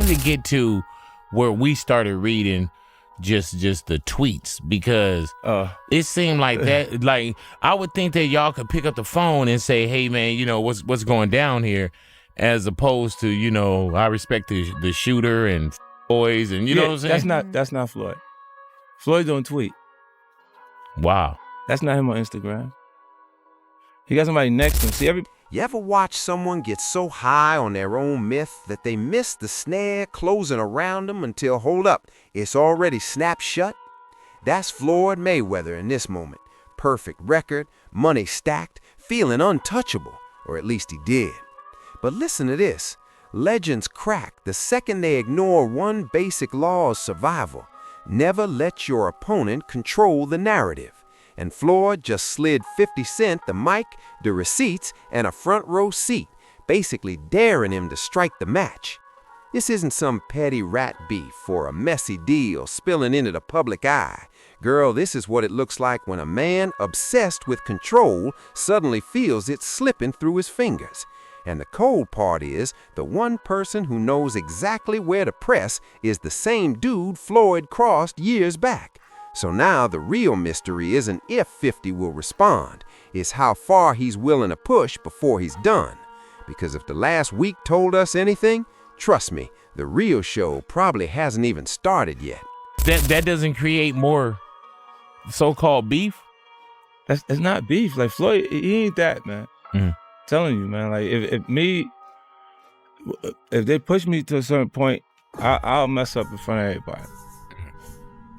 did it get to where we started reading just the tweets? Because it seemed like that, like I would think that y'all could pick up the phone and say, hey man, you know, what's going down here, as opposed to, you know, I respect the shooter and boys and you know what I'm saying? That's not Floyd. Floyd don't tweet. Wow. That's not him on Instagram. He got somebody next to him. See, You ever watch someone get so high on their own myth that they miss the snare closing around them until, hold up, it's already snapped shut? That's Floyd Mayweather in this moment. Perfect record, money stacked, feeling untouchable, or at least he did. But listen to this. Legends crack the second they ignore one basic law of survival. Never let your opponent control the narrative. And Floyd just slid 50 Cent the mic, the receipts, and a front row seat, basically daring him to strike the match. This isn't some petty rat beef or a messy deal spilling into the public eye. Girl, this is what it looks like when a man obsessed with control suddenly feels it slipping through his fingers. And the cold part is, the one person who knows exactly where to press is the same dude Floyd crossed years back. So now the real mystery isn't if 50 will respond, it's how far he's willing to push before he's done. Because if the last week told us anything, trust me, the real show probably hasn't even started yet. That doesn't create more so-called beef? It's not beef. Like Floyd, he ain't that, man. Mm. Telling you, man. Like if they push me to a certain point, I'll mess up in front of everybody.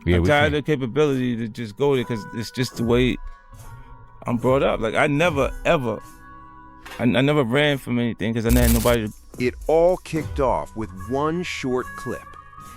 Yeah, I'm tired of the capability to just go there because it's just the way I'm brought up. Like I never ran from anything because I never had nobody to... It all kicked off with one short clip.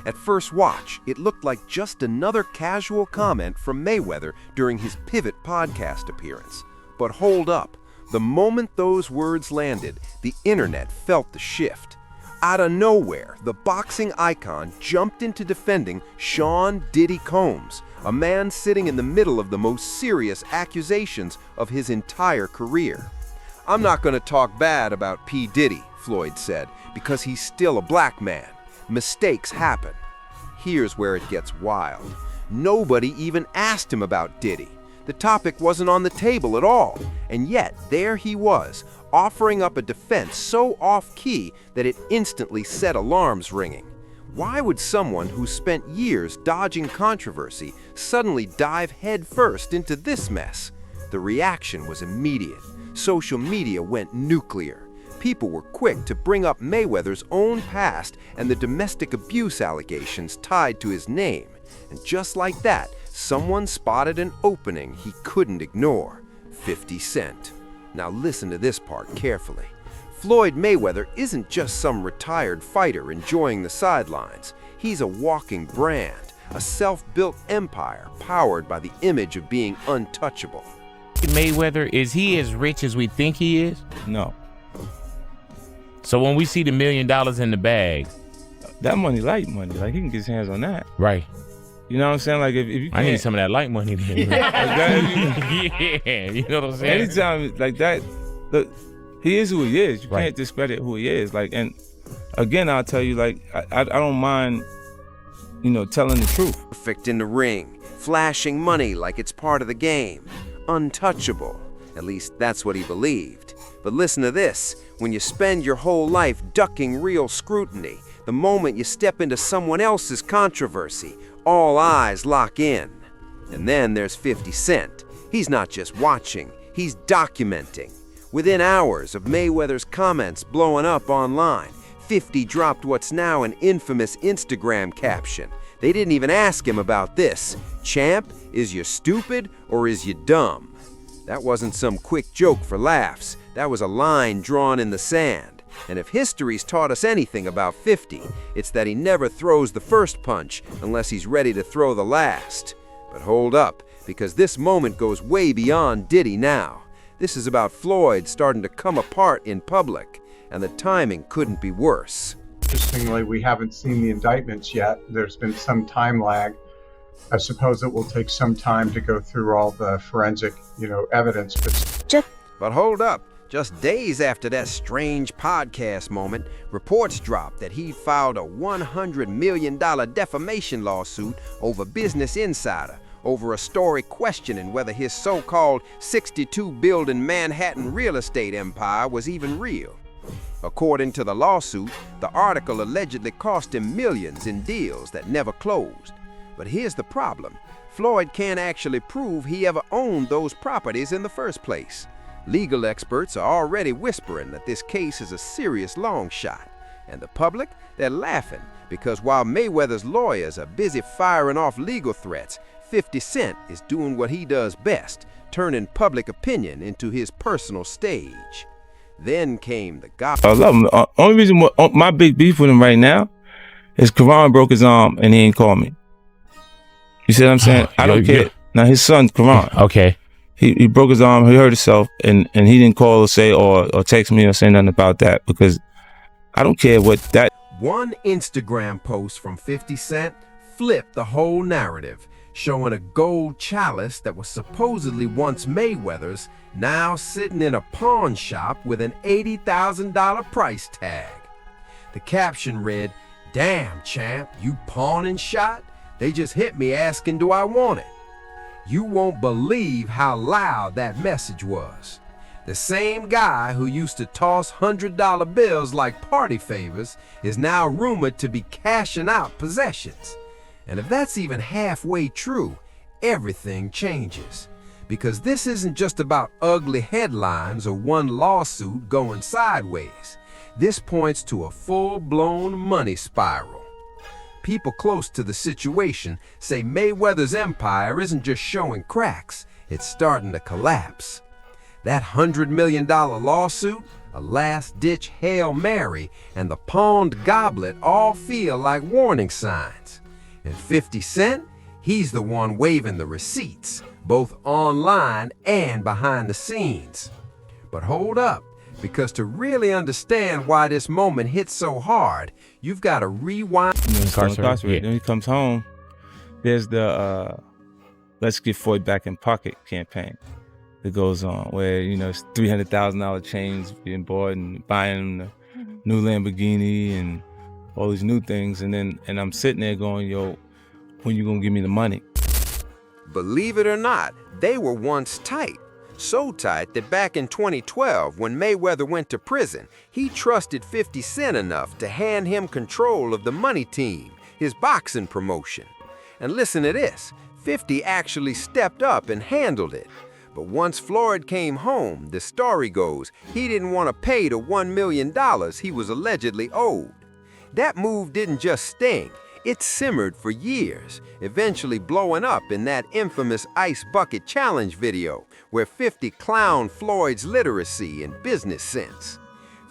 At first watch, it looked like just another casual comment from Mayweather during his Pivot podcast appearance. But hold up. The moment those words landed, the internet felt the shift. Out of nowhere, the boxing icon jumped into defending Sean Diddy Combs, a man sitting in the middle of the most serious accusations of his entire career. I'm not going to talk bad about P. Diddy, Floyd said, because he's still a black man. Mistakes happen. Here's where it gets wild. Nobody even asked him about Diddy. The topic wasn't on the table at all, and yet there he was, offering up a defense so off-key that it instantly set alarms ringing. Why would someone who spent years dodging controversy suddenly dive headfirst into this mess? The reaction was immediate. Social media went nuclear. People were quick to bring up Mayweather's own past and the domestic abuse allegations tied to his name. And just like that, someone spotted an opening he couldn't ignore: 50 Cent. Now listen to this part carefully. Floyd Mayweather isn't just some retired fighter enjoying the sidelines. He's a walking brand, a self-built empire powered by the image of being untouchable. Mayweather, is he as rich as we think he is? No. So when we see the $1 million in the bag, that money, light money, like he can get his hands on that. Right. You know what I'm saying? Like if you can't... I need some of that light money then. Yeah, you know what I'm saying? Anytime like that, look, he is who he is. You can't discredit who he is. Like, and again, I'll tell you, like, I don't mind, you know, telling the truth. Perfect in the ring, flashing money like it's part of the game. Untouchable. At least that's what he believed. But listen to this. When you spend your whole life ducking real scrutiny, the moment you step into someone else's controversy, all eyes lock in. And then there's 50 Cent. He's not just watching, he's documenting. Within hours of Mayweather's comments blowing up online, 50 dropped what's now an infamous Instagram caption. They didn't even ask him about this. Champ, is you stupid or is you dumb? That wasn't some quick joke for laughs. That was a line drawn in the sand. And if history's taught us anything about 50, it's that he never throws the first punch unless he's ready to throw the last. But hold up, because this moment goes way beyond Diddy now. This is about Floyd starting to come apart in public, and the timing couldn't be worse. Interestingly, we haven't seen the indictments yet. There's been some time lag. I suppose it will take some time to go through all the forensic, evidence. But hold up. Just days after that strange podcast moment, reports dropped that he'd filed a $100 million defamation lawsuit over Business Insider over a story questioning whether his so-called 62-building Manhattan real estate empire was even real. According to the lawsuit, the article allegedly cost him millions in deals that never closed. But here's the problem. Floyd can't actually prove he ever owned those properties in the first place. Legal experts are already whispering that this case is a serious long shot. And the public, they're laughing because while Mayweather's lawyers are busy firing off legal threats, 50 Cent is doing what he does best, turning public opinion into his personal stage. Then came the gossip. I love him. Only reason my big beef with him right now is Karan broke his arm and he ain't called me. You see what I'm saying? I don't care. Now his son, Karan. Okay. He broke his arm, he hurt himself, and he didn't call or say or text me or say nothing about that because I don't care what that. One Instagram post from 50 Cent flipped the whole narrative, showing a gold chalice that was supposedly once Mayweather's, now sitting in a pawn shop with an $80,000 price tag. The caption read, "Damn, champ, you pawn and shot? They just hit me asking, do I want it?" You won't believe how loud that message was. The same guy who used to toss $100 bills like party favors is now rumored to be cashing out possessions. And if that's even halfway true, everything changes. Because this isn't just about ugly headlines or one lawsuit going sideways. This points to a full-blown money spiral. People close to the situation say Mayweather's empire isn't just showing cracks, it's starting to collapse. That $100 million lawsuit, a last-ditch Hail Mary, and the pawned goblet all feel like warning signs. And 50 Cent, he's the one waving the receipts, both online and behind the scenes. But hold up, because to really understand why this moment hits so hard, you've got to rewind. Then he comes home, there's the Let's Get Floyd Back in Pocket campaign that goes on where, it's $300,000 chains being bought and buying the new Lamborghini and all these new things. And I'm sitting there going, yo, when you gonna give me the money? Believe it or not, they were once tight. So tight that back in 2012, when Mayweather went to prison, he trusted 50 Cent enough to hand him control of the Money Team, his boxing promotion. And listen to this, 50 actually stepped up and handled it. But once Floyd came home, the story goes, he didn't want to pay the $1 million he was allegedly owed. That move didn't just sting, it simmered for years, eventually blowing up in that infamous Ice Bucket Challenge video, where 50 clowned Floyd's literacy and business sense.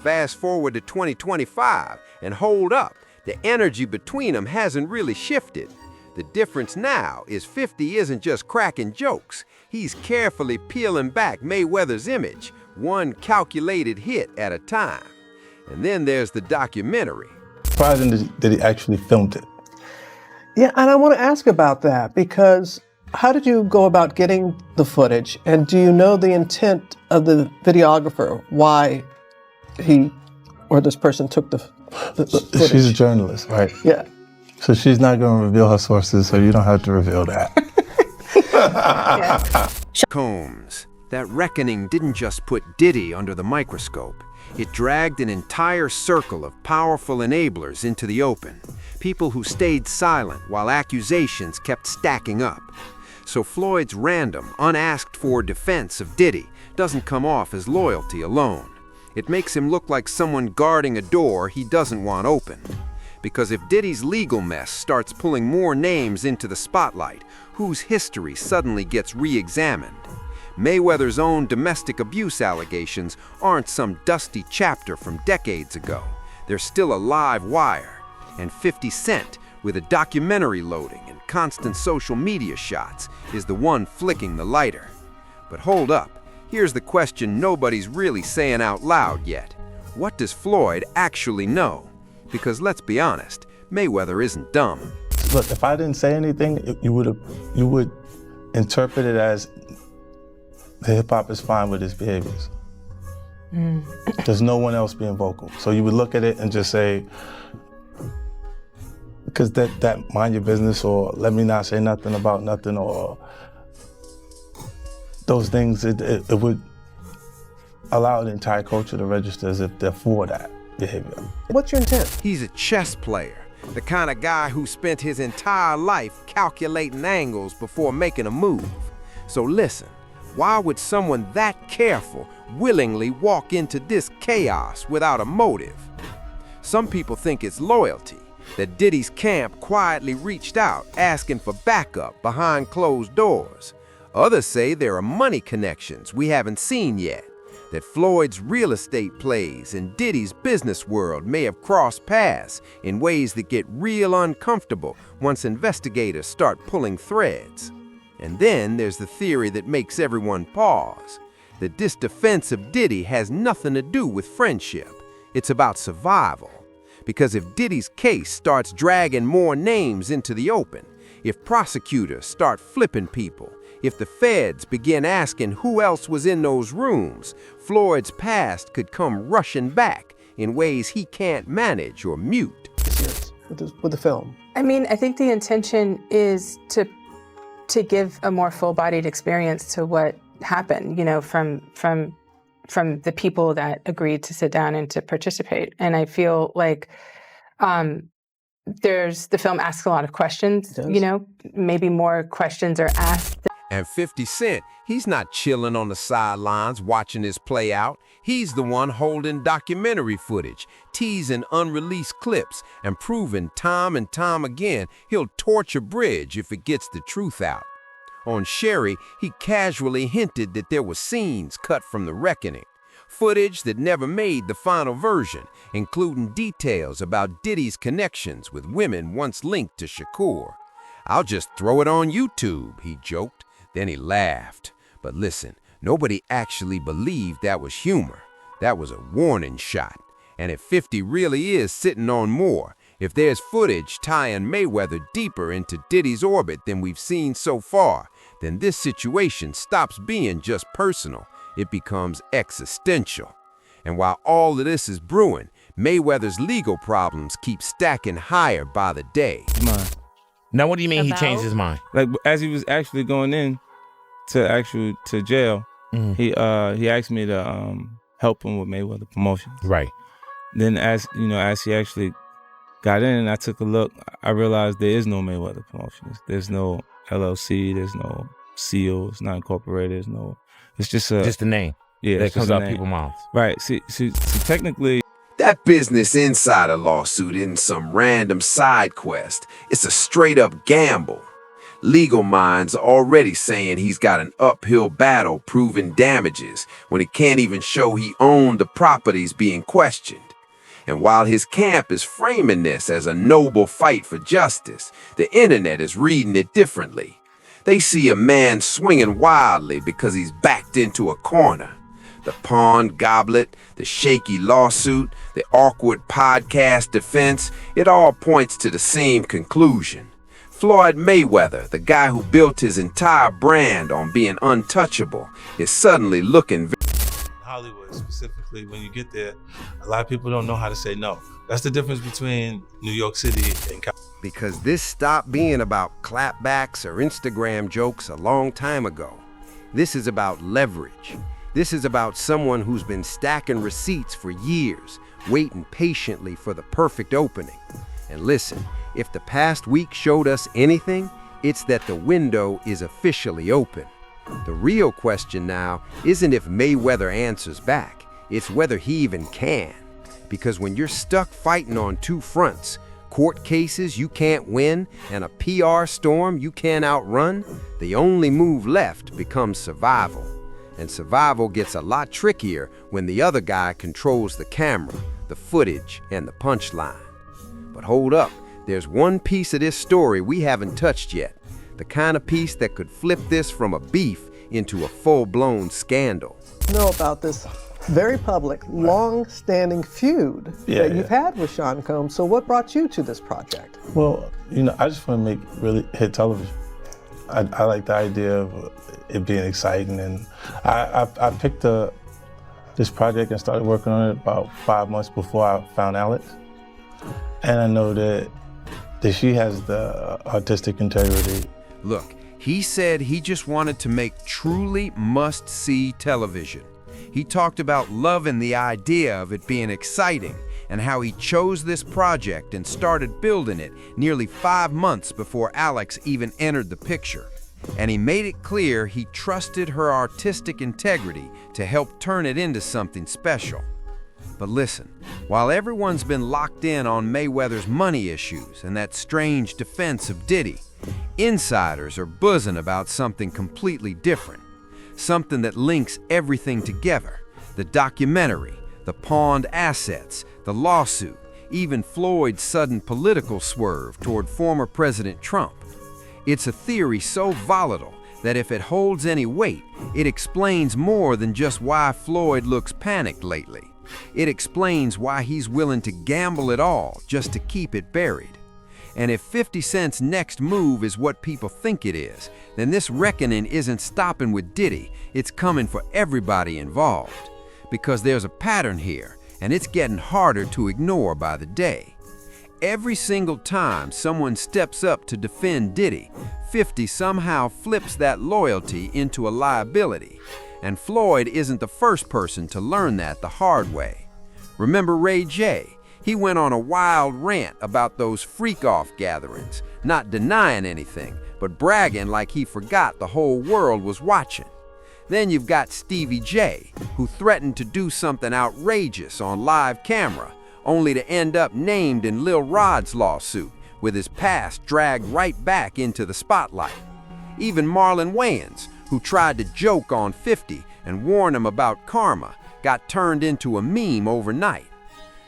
Fast forward to 2025, and hold up, the energy between them hasn't really shifted. The difference now is 50 isn't just cracking jokes, he's carefully peeling back Mayweather's image, one calculated hit at a time. And then there's the documentary. Surprising that he actually filmed it. Yeah, and I want to ask about that because how did you go about getting the footage? And do you know the intent of the videographer, why he or this person took the footage? She's a journalist, right? Yeah. So she's not going to reveal her sources, so you don't have to reveal that. Combs. That reckoning didn't just put Diddy under the microscope. It dragged an entire circle of powerful enablers into the open, people who stayed silent while accusations kept stacking up. So Floyd's random, unasked-for defense of Diddy doesn't come off as loyalty alone. It makes him look like someone guarding a door he doesn't want open. Because if Diddy's legal mess starts pulling more names into the spotlight, whose history suddenly gets re-examined? Mayweather's own domestic abuse allegations aren't some dusty chapter from decades ago. They're still a live wire. And 50 Cent, with a documentary loading and constant social media shots, is the one flicking the lighter. But hold up, here's the question nobody's really saying out loud yet. What does Floyd actually know? Because let's be honest, Mayweather isn't dumb. Look, if I didn't say anything, you would interpret it as the hip hop is fine with his behaviors. There's no one else being vocal. So you would look at it and just say, because that mind your business, or let me not say nothing about nothing, or those things, it would allow the entire culture to register as if they're for that behavior. What's your intent? He's a chess player, the kind of guy who spent his entire life calculating angles before making a move. So listen, why would someone that careful willingly walk into this chaos without a motive? Some people think it's loyalty, that Diddy's camp quietly reached out asking for backup behind closed doors. Others say there are money connections we haven't seen yet, that Floyd's real estate plays and Diddy's business world may have crossed paths in ways that get real uncomfortable once investigators start pulling threads. And then there's the theory that makes everyone pause, that this defense of Diddy has nothing to do with friendship. It's about survival. Because if Diddy's case starts dragging more names into the open, if prosecutors start flipping people, if the feds begin asking who else was in those rooms, Floyd's past could come rushing back in ways he can't manage or mute. With the film. I mean, I think the intention is to give a more full-bodied experience to what happened, you know, from the people that agreed to sit down and to participate. And I feel like the film asks a lot of questions, you know, maybe more questions are asked. And 50 Cent, he's not chilling on the sidelines watching this play out. He's the one holding documentary footage, teasing unreleased clips, and proving time and time again he'll torch a bridge if it gets the truth out. On Sherry, he casually hinted that there were scenes cut from The Reckoning, footage that never made the final version, including details about Diddy's connections with women once linked to Shakur. "I'll just throw it on YouTube," he joked. Then he laughed. But listen, nobody actually believed that was humor. That was a warning shot. And if 50 really is sitting on more, if there's footage tying Mayweather deeper into Diddy's orbit than we've seen so far, then this situation stops being just personal. It becomes existential. And while all of this is brewing, Mayweather's legal problems keep stacking higher by the day. Now, what do you mean he changed his mind? Like, as he was actually going in to jail, he asked me to help him with Mayweather Promotions. Right. Then as he actually got in and I took a look, I realized there is no Mayweather Promotions. There's no LLC, there's no seal, it's not incorporated, it's just a name. Yeah, that comes out people's mouths. Right. See, technically, That Business Insider lawsuit isn't some random side quest. It's a straight-up gamble. Legal minds are already saying he's got an uphill battle proving damages when he can't even show he owned the properties being questioned. And while his camp is framing this as a noble fight for justice, the internet is reading it differently. They see a man swinging wildly because he's backed into a corner. The pawned goblet, the shaky lawsuit, the awkward podcast defense, it all points to the same conclusion. Floyd Mayweather, the guy who built his entire brand on being untouchable, is suddenly looking Hollywood specifically, when you get there, a lot of people don't know how to say no. That's the difference between New York City and California. because this stopped being about clapbacks or Instagram jokes a long time ago. This is about leverage. This is about someone who's been stacking receipts for years, waiting patiently for the perfect opening. And listen, if the past week showed us anything, it's that the window is officially open. The real question now isn't if Mayweather answers back, it's whether he even can. Because when you're stuck fighting on two fronts, court cases you can't win and a PR storm you can't outrun, the only move left becomes survival. And survival gets a lot trickier when the other guy controls the camera, the footage, and the punchline. But hold up, there's one piece of this story we haven't touched yet. The kind of piece that could flip this from a beef into a full-blown scandal. Know about this very public, long-standing feud that you've had with Sean Combs. So what brought you to this project? Well, I just want to make really hit television. I like the idea of it being exciting, and I picked a this project and started working on it about 5 months before I found Alex. And I know that she has the artistic integrity. Look, he said he just wanted to make truly must-see television. He talked about loving the idea of it being exciting and how he chose this project and started building it nearly 5 months before Alex even entered the picture. And he made it clear he trusted her artistic integrity to help turn it into something special. But listen, while everyone's been locked in on Mayweather's money issues and that strange defense of Diddy, insiders are buzzing about something completely different. Something that links everything together. The documentary, the pawned assets, the lawsuit, even Floyd's sudden political swerve toward former President Trump. It's a theory so volatile that if it holds any weight, it explains more than just why Floyd looks panicked lately. It explains why he's willing to gamble it all just to keep it buried. And if 50 Cent's next move is what people think it is, then this reckoning isn't stopping with Diddy, it's coming for everybody involved. Because there's a pattern here, and it's getting harder to ignore by the day. Every single time someone steps up to defend Diddy, 50 somehow flips that loyalty into a liability. And Floyd isn't the first person to learn that the hard way. Remember Ray J? He went on a wild rant about those freak-off gatherings, not denying anything, but bragging like he forgot the whole world was watching. Then you've got Stevie J, who threatened to do something outrageous on live camera, only to end up named in Lil Rod's lawsuit, with his past dragged right back into the spotlight. Even Marlon Wayans, who tried to joke on 50 and warn him about karma, got turned into a meme overnight.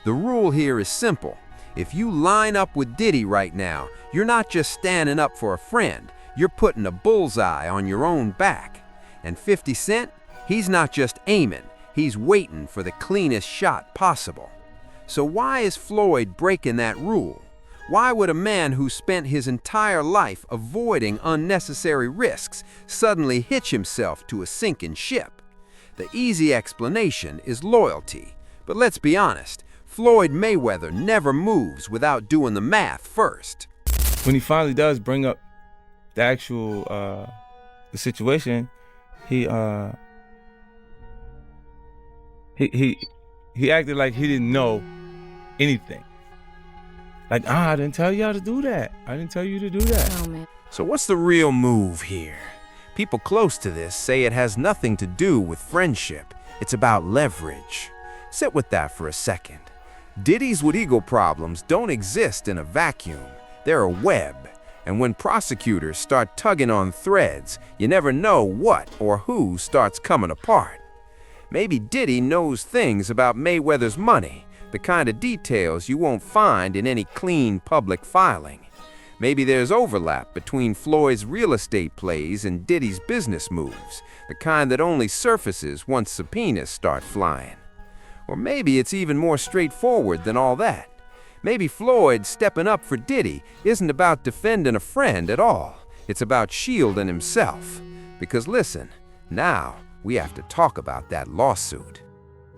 The rule here is simple. If you line up with Diddy right now, you're not just standing up for a friend, you're putting a bullseye on your own back. And 50 Cent, he's not just aiming, he's waiting for the cleanest shot possible. So why is Floyd breaking that rule? Why would a man who spent his entire life avoiding unnecessary risks suddenly hitch himself to a sinking ship? The easy explanation is loyalty. But let's be honest, Floyd Mayweather never moves without doing the math first. When he finally does bring up the actual the situation, he acted like he didn't know anything. Like, I didn't tell you how to do that. I didn't tell you to do that. Oh, man. So what's the real move here? People close to this say it has nothing to do with friendship. It's about leverage. Sit with that for a second. Diddy's with ego problems don't exist in a vacuum. They're a web. And when prosecutors start tugging on threads, you never know what or who starts coming apart. Maybe Diddy knows things about Mayweather's money, the kind of details you won't find in any clean public filing. Maybe there's overlap between Floyd's real estate plays and Diddy's business moves, the kind that only surfaces once subpoenas start flying. Or maybe it's even more straightforward than all that. Maybe Floyd stepping up for Diddy isn't about defending a friend at all. It's about shielding himself. Because listen, now we have to talk about that lawsuit.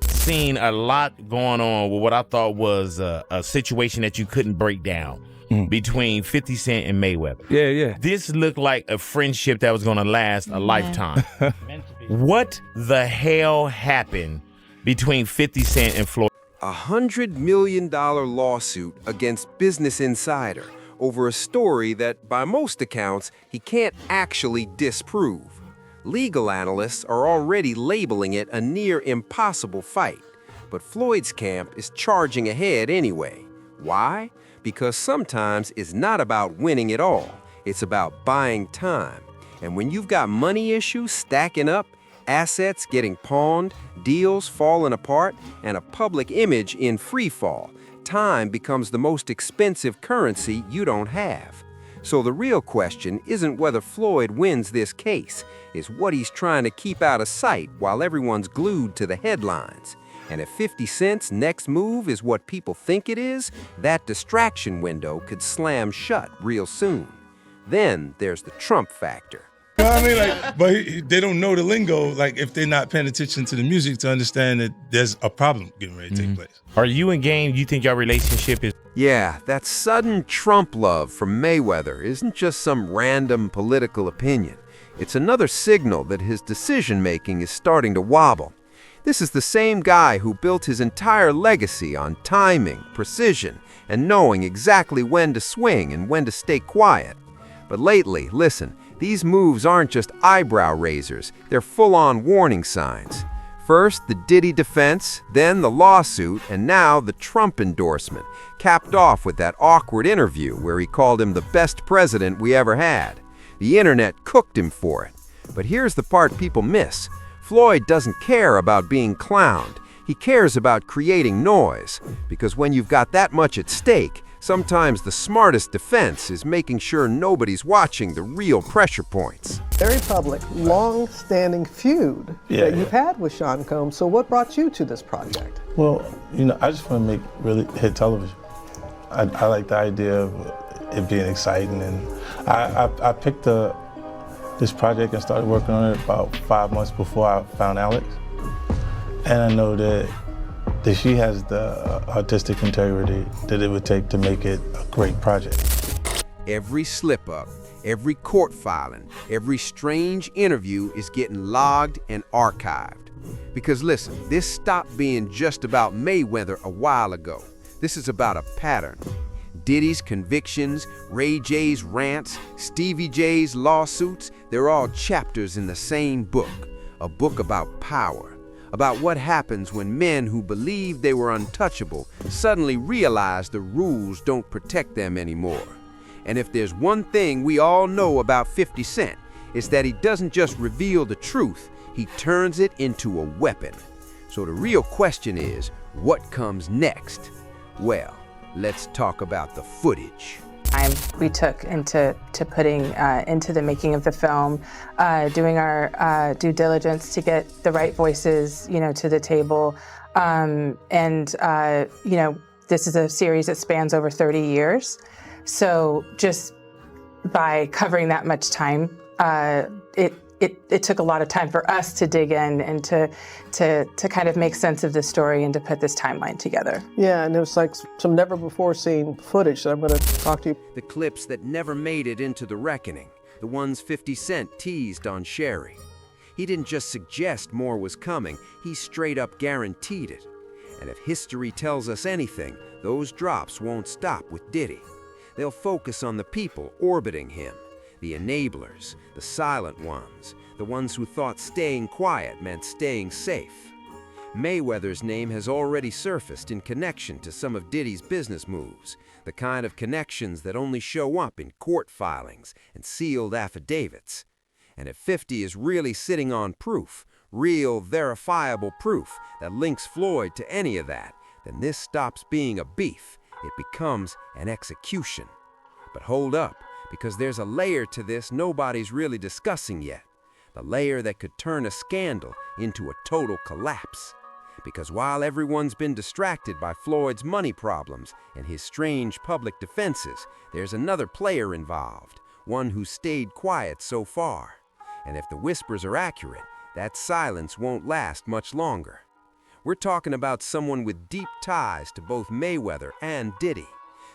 Seen a lot going on with what I thought was a situation that you couldn't break down between 50 Cent and Mayweather. Yeah. This looked like a friendship that was going to last a lifetime. What the hell happened between 50 Cent and Floyd? $100 million lawsuit against Business Insider over a story that, by most accounts, he can't actually disprove. Legal analysts are already labeling it a near impossible fight, but Floyd's camp is charging ahead anyway. Why? Because sometimes it's not about winning at all, it's about buying time. And when you've got money issues stacking up, assets getting pawned, deals falling apart, and a public image in free fall, time becomes the most expensive currency you don't have. So the real question isn't whether Floyd wins this case, it's what he's trying to keep out of sight while everyone's glued to the headlines. And if 50 Cent's next move is what people think it is, that distraction window could slam shut real soon. Then there's the Trump factor. You know what I mean? Like, but they don't know the lingo, like if they're not paying attention to the music to understand that there's a problem getting ready to take place. Are you and Game, you think your relationship is... Yeah, that sudden Trump love from Mayweather isn't just some random political opinion. It's another signal that his decision-making is starting to wobble. This is the same guy who built his entire legacy on timing, precision, and knowing exactly when to swing and when to stay quiet. But lately, listen, these moves aren't just eyebrow raisers, they're full-on warning signs. First, the Diddy defense, then the lawsuit, and now the Trump endorsement, capped off with that awkward interview where he called him the best president we ever had. The internet cooked him for it. But here's the part people miss. Floyd doesn't care about being clowned. He cares about creating noise, because when you've got that much at stake, sometimes the smartest defense is making sure nobody's watching the real pressure points. Very public, long-standing feud that you've had with Sean Combs. So what brought you to this project? Well, I just want to make really hit television. I like the idea of it being exciting, and I picked this project and started working on it about 5 months before I found Alex. And I know that she has the artistic integrity that it would take to make it a great project. Every slip-up, every court filing, every strange interview is getting logged and archived. Because listen, this stopped being just about Mayweather a while ago. This is about a pattern. Diddy's convictions, Ray J's rants, Stevie J's lawsuits, they're all chapters in the same book. A book about power. About what happens when men who believed they were untouchable suddenly realize the rules don't protect them anymore. And if there's one thing we all know about 50 Cent, it's that he doesn't just reveal the truth, he turns it into a weapon. So the real question is, what comes next? Well, let's talk about the footage. We took into putting into the making of the film, doing our due diligence to get the right voices, to the table, this is a series that spans over 30 years. So just by covering that much time, it took a lot of time for us to dig in and to kind of make sense of this story and to put this timeline together. Yeah, and it was like some never-before-seen footage that I'm going to talk to you. The clips that never made it into the reckoning, the ones 50 Cent teased on Sherry. He didn't just suggest more was coming, he straight up guaranteed it. And if history tells us anything, those drops won't stop with Diddy. They'll focus on the people orbiting him. The enablers, the silent ones, the ones who thought staying quiet meant staying safe. Mayweather's name has already surfaced in connection to some of Diddy's business moves, the kind of connections that only show up in court filings and sealed affidavits. And if 50 is really sitting on proof, real, verifiable proof that links Floyd to any of that, then this stops being a beef, it becomes an execution. But hold up. Because there's a layer to this nobody's really discussing yet. The layer that could turn a scandal into a total collapse. Because while everyone's been distracted by Floyd's money problems and his strange public defenses, there's another player involved, one who stayed quiet so far. And if the whispers are accurate, that silence won't last much longer. We're talking about someone with deep ties to both Mayweather and Diddy.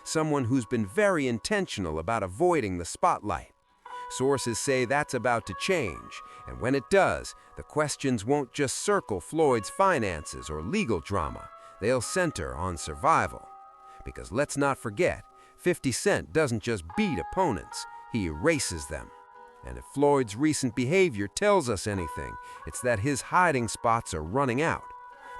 Someone who's been very intentional about avoiding the spotlight. Sources say that's about to change, and when it does, the questions won't just circle Floyd's finances or legal drama. They'll center on survival. Because let's not forget, 50 Cent doesn't just beat opponents, he erases them. And if Floyd's recent behavior tells us anything, it's that his hiding spots are running out.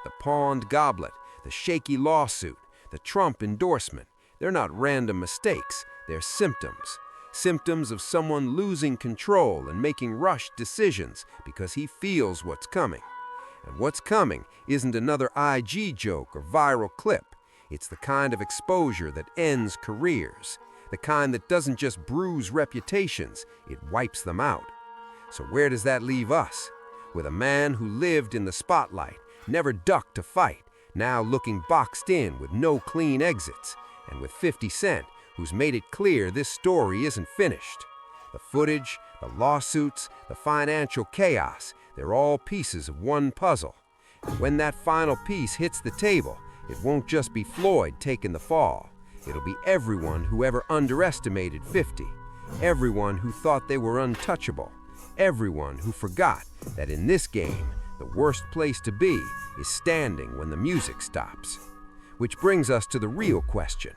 The pawned goblet, the shaky lawsuit, the Trump endorsement, they're not random mistakes, they're symptoms. Symptoms of someone losing control and making rushed decisions because he feels what's coming. And what's coming isn't another IG joke or viral clip. It's the kind of exposure that ends careers. The kind that doesn't just bruise reputations, it wipes them out. So where does that leave us? With a man who lived in the spotlight, never ducked to fight, now looking boxed in with no clean exits. And with 50 Cent, who's made it clear this story isn't finished. The footage, The lawsuits, the financial chaos, they're all pieces of one puzzle. And when that final piece hits the table, it won't just be Floyd taking the fall. It'll be everyone who ever underestimated 50. Everyone who thought they were untouchable. Everyone who forgot that in this game, the worst place to be is standing when the music stops. Which brings us to the real question.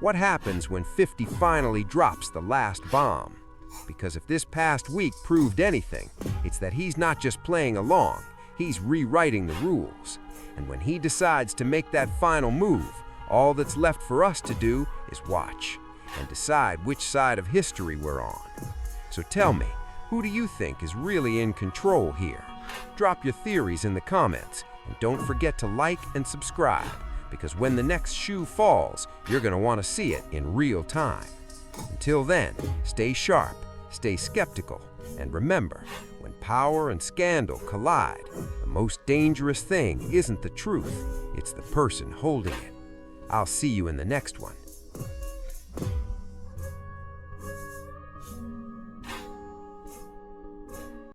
What happens when 50 finally drops the last bomb? Because if this past week proved anything, it's that he's not just playing along, he's rewriting the rules. And when he decides to make that final move, all that's left for us to do is watch and decide which side of history we're on. So tell me, who do you think is really in control here? Drop your theories in the comments, and don't forget to like and subscribe, because when the next shoe falls, you're going to want to see it in real time. Until then, stay sharp, stay skeptical, and remember, when power and scandal collide, the most dangerous thing isn't the truth, it's the person holding it. I'll see you in the next one.